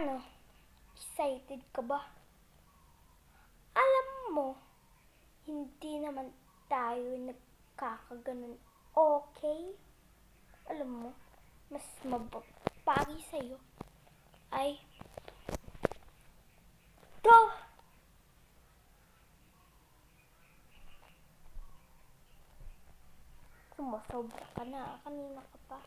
Ano? Excited ka ba? Alam mo, hindi naman tayo nagkakaganon. Okay? Alam mo, mas mabapagi sa'yo ay to! Sumasobra ka na. Kanina ka pa.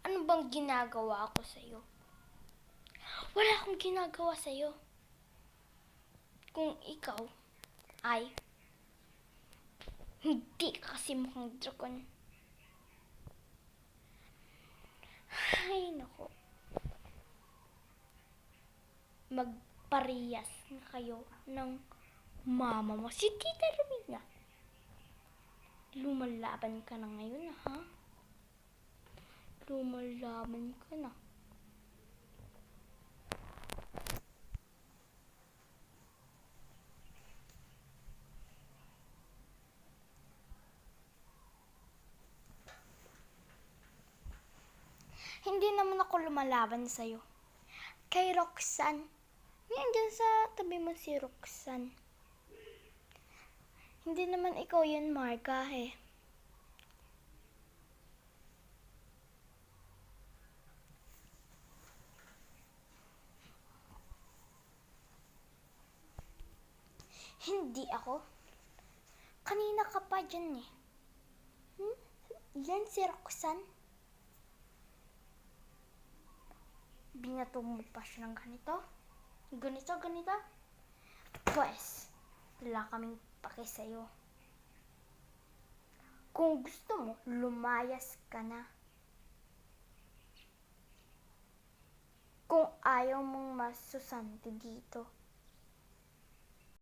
Ano bang ginagawa ko sa'yo? Wala akong ginagawa sa'yo. Kung ikaw ay hindi kasi mukhang dragon. Ay, nako. Magparehas na kayo ng mama mo, si Tita Romina. Lumalaban ka na ngayon, ha? Lumalaban ka na. Hindi naman ako lumalaban sa'yo. Kay Roxanne. Nandiyan sa tabi mo si Roxanne. Hindi naman ikaw yun, Marga, eh. Hindi ako. Kanina ka pa dyan, eh. Yan si Roxanne. Binato mo pa siya ng ganito? Ganito? Pwes, wala kaming pake sa'yo. Kung gusto mo, lumayas ka na. Kung ayaw mong masusanti dito.